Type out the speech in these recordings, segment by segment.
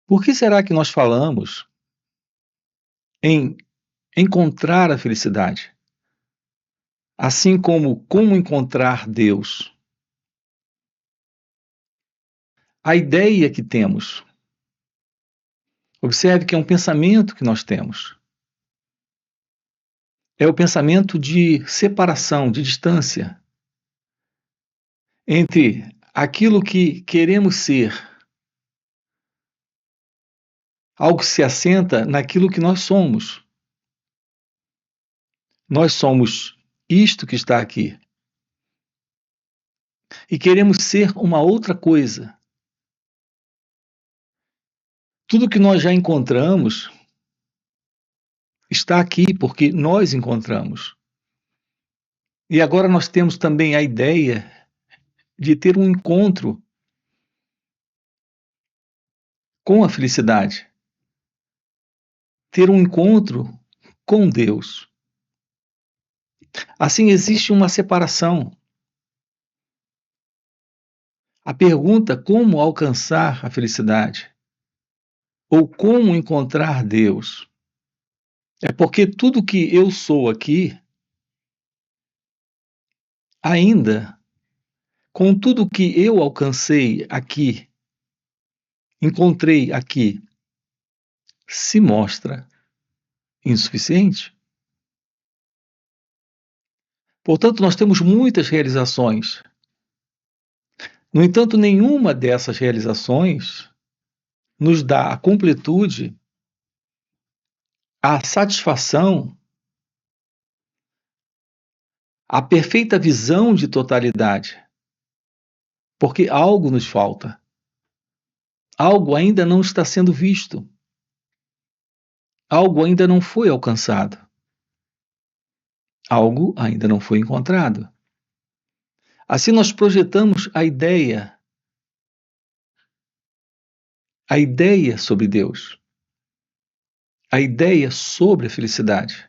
Por que será que nós falamos em encontrar a felicidade? Assim como encontrar Deus? A ideia que temos, observe que é um pensamento que nós temos. É o pensamento de separação, de distância entre aquilo que queremos ser, algo que se assenta naquilo que nós somos. Nós somos isto que está aqui. E queremos ser uma outra coisa. Tudo que nós já encontramos está aqui porque nós encontramos. E agora nós temos também a ideia de ter um encontro com a felicidade. Ter um encontro com Deus. Assim, existe uma separação. A pergunta como alcançar a felicidade ou como encontrar Deus é porque tudo que eu sou aqui, ainda, com tudo que eu alcancei aqui, encontrei aqui, se mostra insuficiente. Portanto, nós temos muitas realizações. No entanto, nenhuma dessas realizações nos dá a completude, a satisfação, a perfeita visão de totalidade. Porque algo nos falta. Algo ainda não está sendo visto. Algo ainda não foi alcançado. Algo ainda não foi encontrado. Assim nós projetamos a ideia sobre Deus, a ideia sobre a felicidade.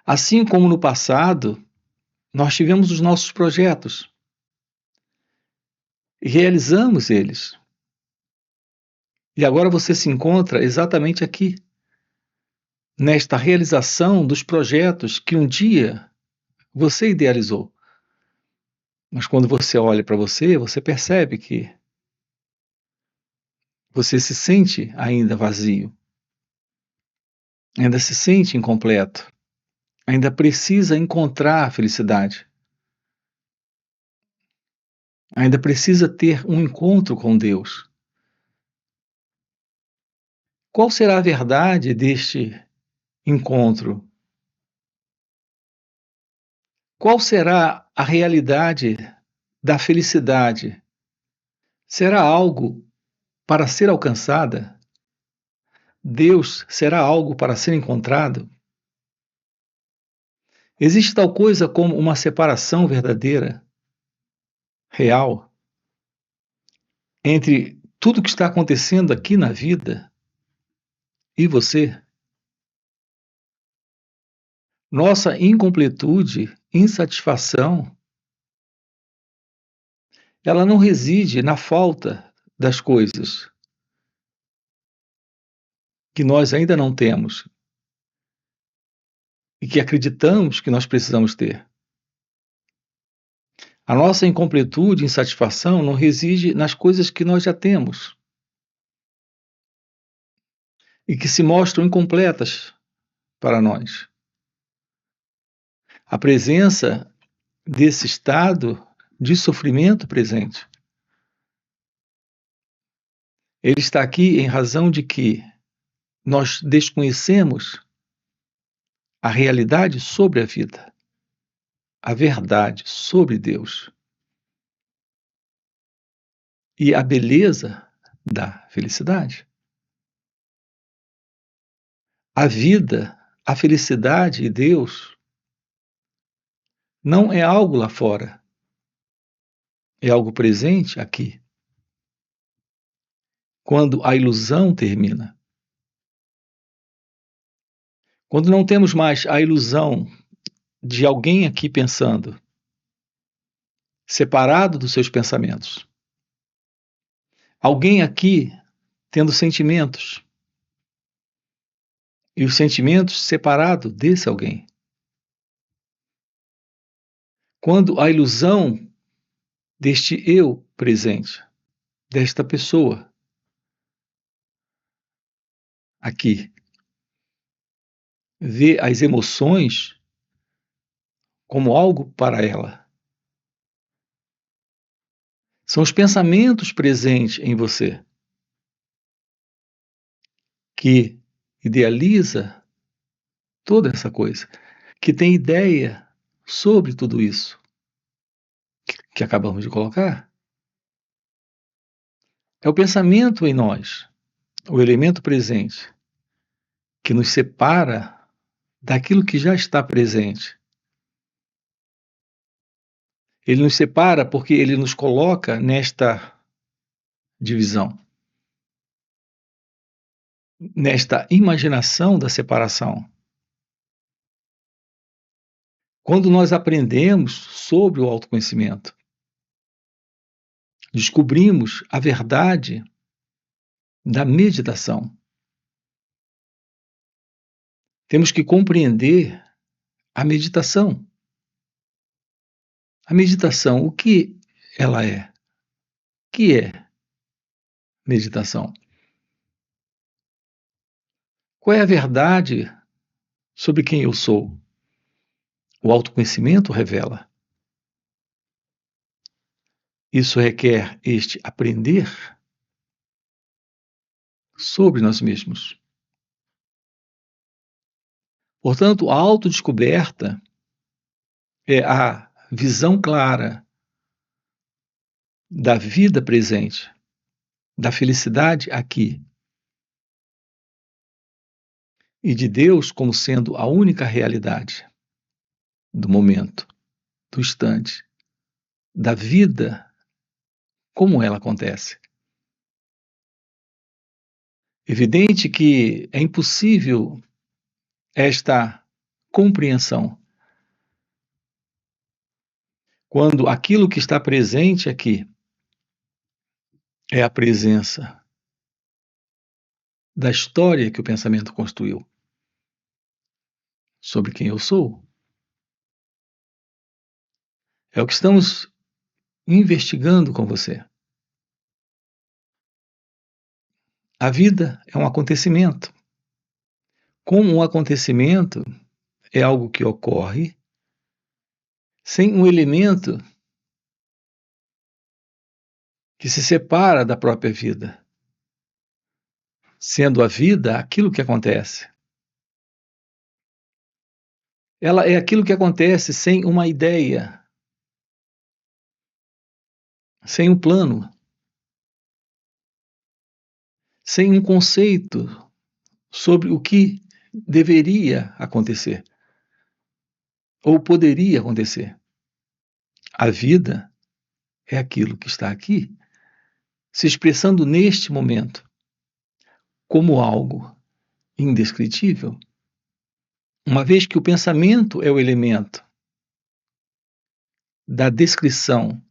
Assim como no passado, nós tivemos os nossos projetos e realizamos eles. E agora você se encontra exatamente aqui, nesta realização dos projetos que um dia você idealizou. Mas quando você olha para você, você percebe que você se sente ainda vazio, ainda se sente incompleto, ainda precisa encontrar a felicidade, ainda precisa ter um encontro com Deus. Qual será a verdade deste encontro? Qual será a realidade da felicidade? Será algo para ser alcançada? Deus será algo para ser encontrado? Existe tal coisa como uma separação verdadeira, real, entre tudo que está acontecendo aqui na vida e você? Nossa incompletude, insatisfação, ela não reside na falta das coisas que nós ainda não temos e que acreditamos que nós precisamos ter. A nossa incompletude e insatisfação não reside nas coisas que nós já temos e que se mostram incompletas para nós. A presença desse estado de sofrimento presente, ele está aqui em razão de que nós desconhecemos a realidade sobre a vida, a verdade sobre Deus e a beleza da felicidade. A vida, a felicidade e Deus não é algo lá fora, é algo presente aqui. Quando a ilusão termina, quando não temos mais a ilusão de alguém aqui pensando, separado dos seus pensamentos, alguém aqui tendo sentimentos. E os sentimentos separados desse alguém. Quando a ilusão deste eu presente, desta pessoa aqui, vê as emoções como algo para ela. São os pensamentos presentes em você que idealiza toda essa coisa, que tem ideia sobre tudo isso que acabamos de colocar. É o pensamento em nós, o elemento presente, que nos separa daquilo que já está presente. Ele nos separa porque ele nos coloca nesta divisão, nesta imaginação da separação. Quando nós aprendemos sobre o autoconhecimento, descobrimos a verdade da meditação. Temos que compreender a meditação. A meditação, o que ela é? O que é meditação? Qual é a verdade sobre quem eu sou? O autoconhecimento revela. Isso requer este aprender sobre nós mesmos. Portanto, a autodescoberta é a visão clara da vida presente, da felicidade aqui, e de Deus como sendo a única realidade do momento, do instante, da vida como ela acontece. Evidente que é impossível esta compreensão quando aquilo que está presente aqui é a presença da história que o pensamento construiu sobre quem eu sou. É o que estamos investigando com você. A vida é um acontecimento. Como um acontecimento é algo que ocorre sem um elemento que se separa da própria vida, sendo a vida aquilo que acontece. Ela é aquilo que acontece sem uma ideia, sem um plano, sem um conceito sobre o que deveria acontecer ou poderia acontecer. A vida é aquilo que está aqui, se expressando neste momento como algo indescritível, uma vez que o pensamento é o elemento da descrição,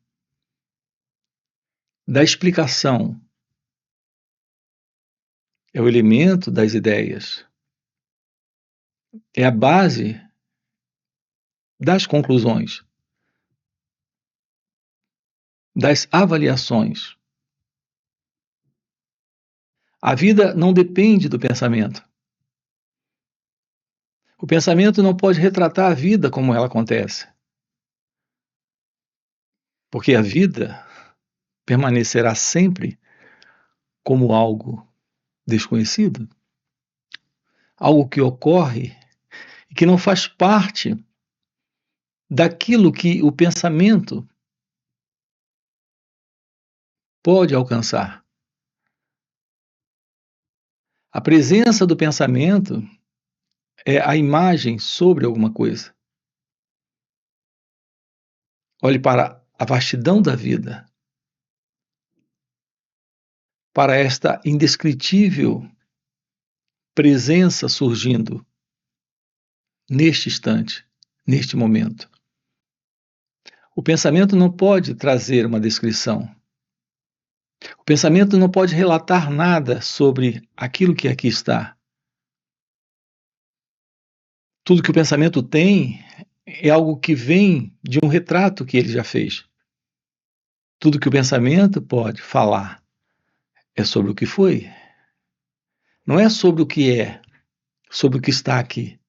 da explicação, é o elemento das ideias, é a base das conclusões, das avaliações. A vida não depende do pensamento. O pensamento não pode retratar a vida como ela acontece, porque a vida permanecerá sempre como algo desconhecido, algo que ocorre e que não faz parte daquilo que o pensamento pode alcançar. A presença do pensamento é a imagem sobre alguma coisa. Olhe para a vastidão da vida, para esta indescritível presença surgindo neste instante, neste momento. O pensamento não pode trazer uma descrição. O pensamento não pode relatar nada sobre aquilo que aqui está. Tudo que o pensamento tem é algo que vem de um retrato que ele já fez. Tudo que o pensamento pode falar é sobre o que foi. Não é sobre o que é, sobre o que está aqui.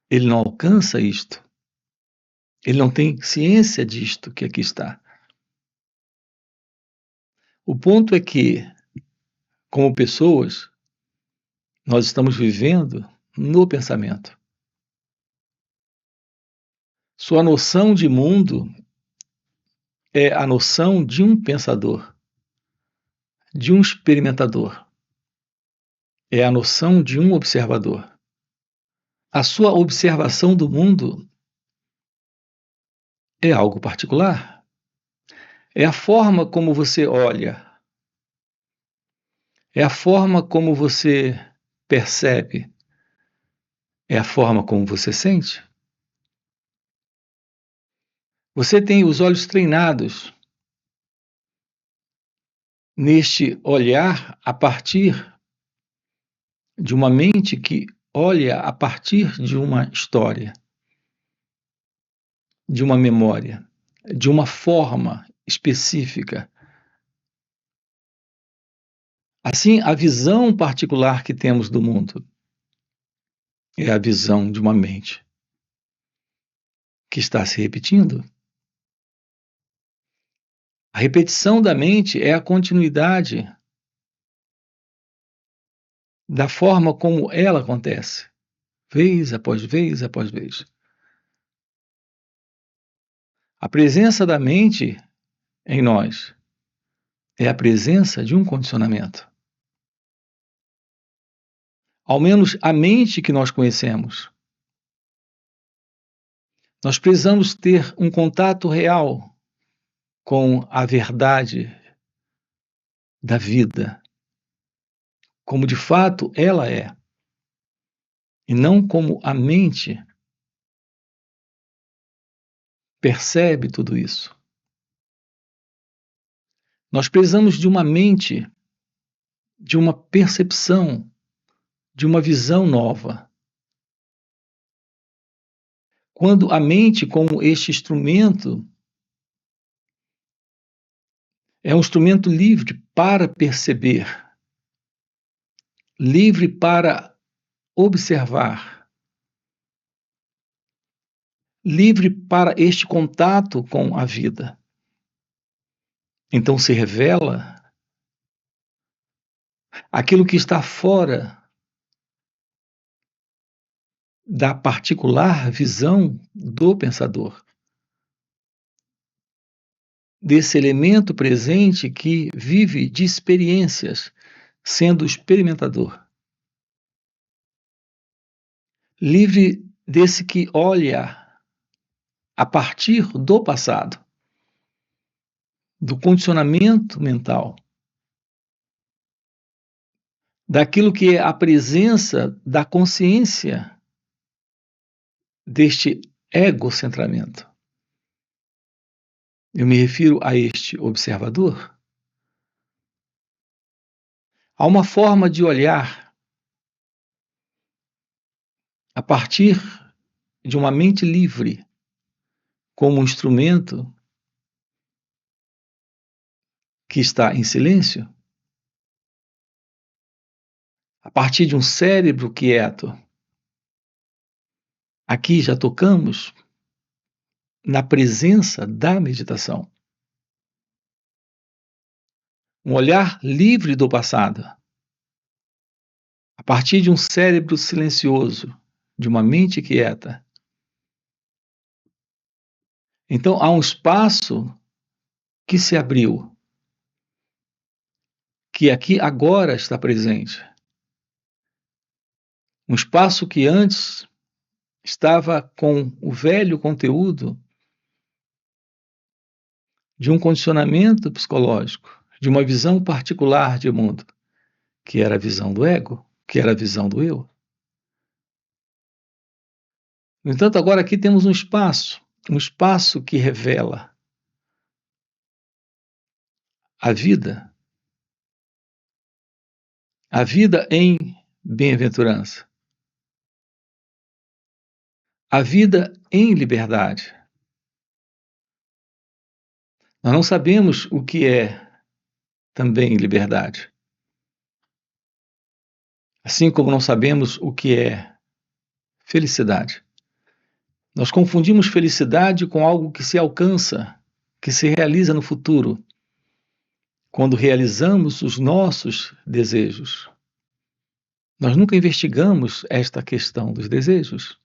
Ele não alcança isto. Ele não tem ciência disto que aqui está. O ponto é que, como pessoas, nós estamos vivendo no pensamento. Sua noção de mundo é a noção de um pensador, de um experimentador. É a noção de um observador. A sua observação do mundo é algo particular. É a forma como você olha, é a forma como você percebe, é a forma como você sente. Você tem os olhos treinados neste olhar a partir de uma mente que olha a partir de uma história, de uma memória, de uma forma específica. Assim, a visão particular que temos do mundo é a visão de uma mente que está se repetindo. A repetição da mente é a continuidade da forma como ela acontece, vez após vez após vez. A presença da mente em nós é a presença de um condicionamento. Ao menos a mente que nós conhecemos. Nós precisamos ter um contato real com a verdade da vida, como de fato ela é, e não como a mente percebe tudo isso. Nós precisamos de uma mente, de uma percepção, de uma visão nova. Quando a mente, como este instrumento, é um instrumento livre para perceber, livre para observar, livre para este contato com a vida. Então se revela aquilo que está fora da particular visão do pensador, desse elemento presente que vive de experiências, sendo experimentador. Livre desse que olha a partir do passado, do condicionamento mental, daquilo que é a presença da consciência deste egocentramento. Eu me refiro a este observador. Há uma forma de olhar a partir de uma mente livre, como um instrumento que está em silêncio, a partir de um cérebro quieto. Aqui já tocamos na presença da meditação. Um olhar livre do passado, a partir de um cérebro silencioso, de uma mente quieta. Então há um espaço que se abriu, que aqui agora está presente. Um espaço que antes estava com o velho conteúdo de um condicionamento psicológico, de uma visão particular de mundo, que era a visão do ego, que era a visão do eu. No entanto, agora aqui temos um espaço que revela a vida, a vida em bem-aventurança, a vida em liberdade. Nós não sabemos o que é também liberdade, assim como não sabemos o que é felicidade. Nós confundimos felicidade com algo que se alcança, que se realiza no futuro, quando realizamos os nossos desejos. Nós nunca investigamos esta questão dos desejos.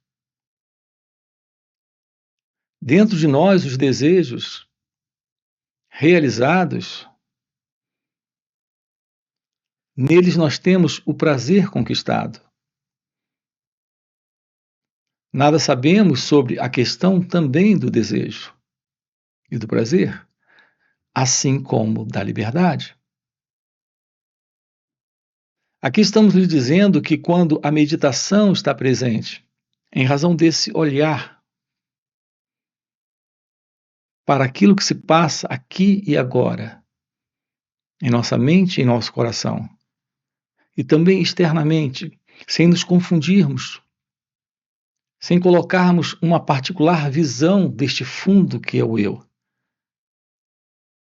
Dentro de nós, os desejos realizados, neles nós temos o prazer conquistado. Nada sabemos sobre a questão também do desejo e do prazer, assim como da liberdade. Aqui estamos lhe dizendo que quando a meditação está presente, em razão desse olhar para aquilo que se passa aqui e agora, em nossa mente e em nosso coração, e também externamente, sem nos confundirmos, sem colocarmos uma particular visão deste fundo que é o eu.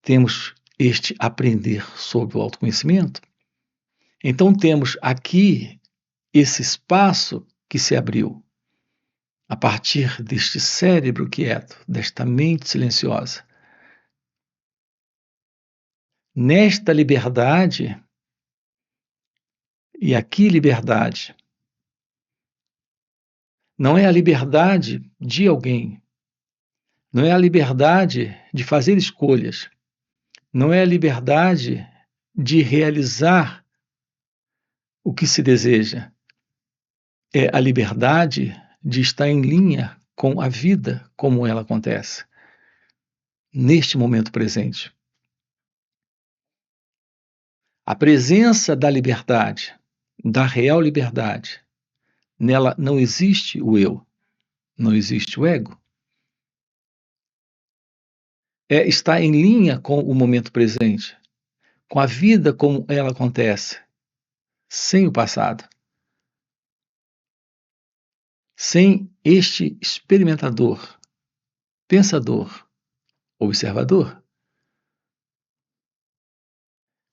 Temos este aprender sobre o autoconhecimento. Então temos aqui esse espaço que se abriu a partir deste cérebro quieto, desta mente silenciosa. Nesta liberdade, e aqui liberdade, não é a liberdade de alguém, não é a liberdade de fazer escolhas, não é a liberdade de realizar o que se deseja, é a liberdade de estar em linha com a vida como ela acontece, neste momento presente. A presença da liberdade, da real liberdade, nela não existe o eu, não existe o ego. É estar em linha com o momento presente, com a vida como ela acontece, sem o passado. Sem este experimentador, pensador, observador.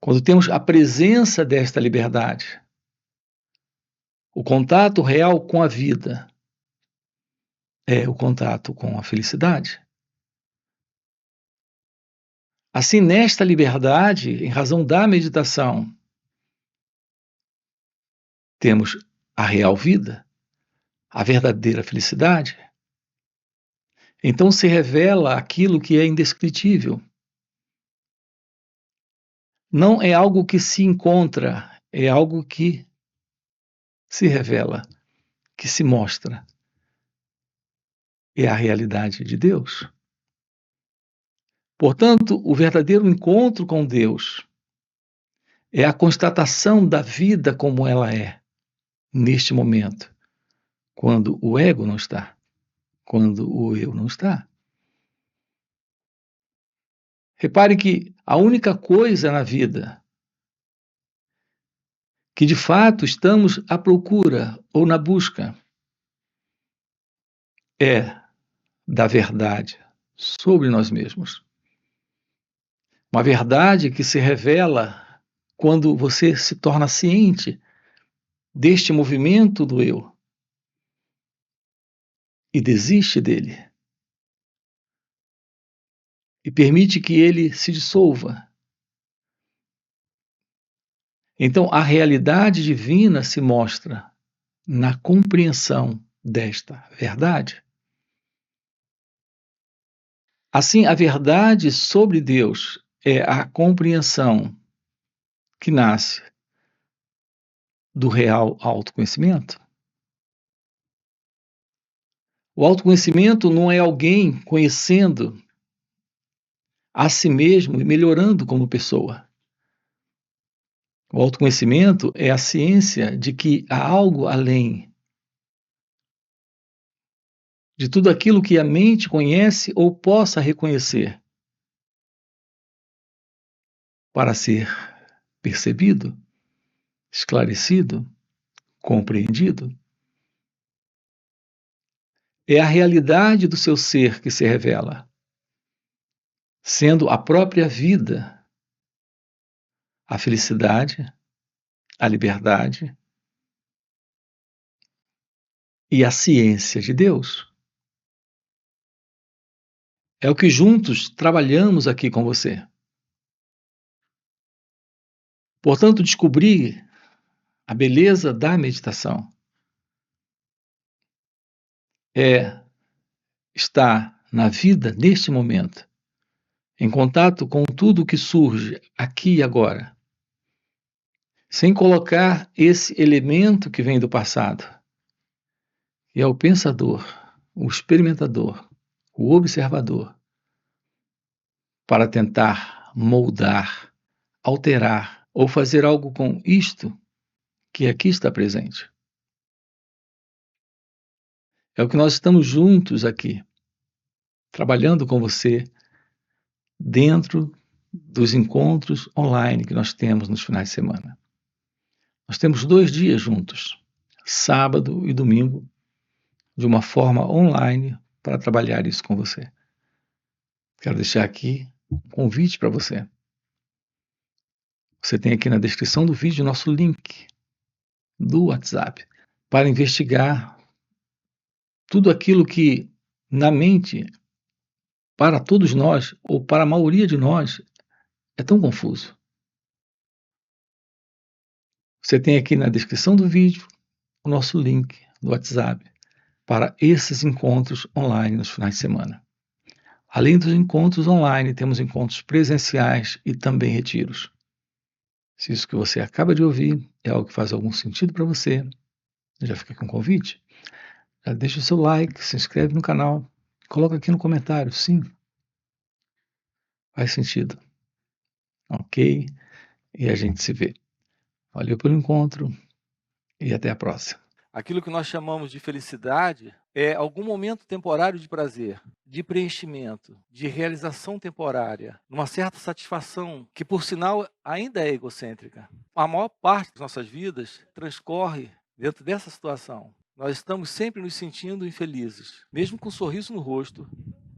Quando temos a presença desta liberdade, o contato real com a vida é o contato com a felicidade. Assim, nesta liberdade, em razão da meditação, temos a real vida, a verdadeira felicidade. Então se revela aquilo que é indescritível. Não é algo que se encontra, é algo que se revela, que se mostra. É a realidade de Deus. Portanto, o verdadeiro encontro com Deus é a constatação da vida como ela é, neste momento, quando o ego não está, quando o eu não está. Repare que a única coisa na vida que de fato estamos à procura ou na busca é da verdade sobre nós mesmos. Uma verdade que se revela quando você se torna ciente deste movimento do eu e desiste dele e permite que ele se dissolva. Então, a realidade divina se mostra na compreensão desta verdade. Assim, a verdade sobre Deus é a compreensão que nasce do real autoconhecimento. O autoconhecimento não é alguém conhecendo a si mesmo e melhorando como pessoa. O autoconhecimento é a ciência de que há algo além de tudo aquilo que a mente conhece ou possa reconhecer para ser percebido, esclarecido, compreendido. É a realidade do seu ser que se revela, sendo a própria vida, a felicidade, a liberdade e a ciência de Deus. É o que juntos trabalhamos aqui com você. Portanto, descobrir a beleza da meditação é estar na vida neste momento, em contato com tudo o que surge aqui e agora, sem colocar esse elemento que vem do passado, que é o pensador, o experimentador, o observador, para tentar moldar, alterar ou fazer algo com isto que aqui está presente. É o que nós estamos juntos aqui, trabalhando com você dentro dos encontros online que nós temos nos finais de semana. Nós temos 2 dias juntos, sábado e domingo, de uma forma online para trabalhar isso com você. Quero deixar aqui um convite para você. Você tem aqui na descrição do vídeo nosso link do WhatsApp para investigar tudo aquilo que na mente, para todos nós, ou para a maioria de nós, é tão confuso. Você tem aqui na descrição do vídeo o nosso link do WhatsApp para esses encontros online nos finais de semana. Além dos encontros online, temos encontros presenciais e também retiros. Se isso que você acaba de ouvir é algo que faz algum sentido para você, já fica aqui um convite. Já deixa o seu like, se inscreve no canal, coloca aqui no comentário, sim, faz sentido. Ok? E a gente se vê. Valeu pelo encontro e até a próxima. Aquilo que nós chamamos de felicidade é algum momento temporário de prazer, de preenchimento, de realização temporária, uma certa satisfação que, por sinal, ainda é egocêntrica. A maior parte das nossas vidas transcorre dentro dessa situação. Nós estamos sempre nos sentindo infelizes, mesmo com um sorriso no rosto,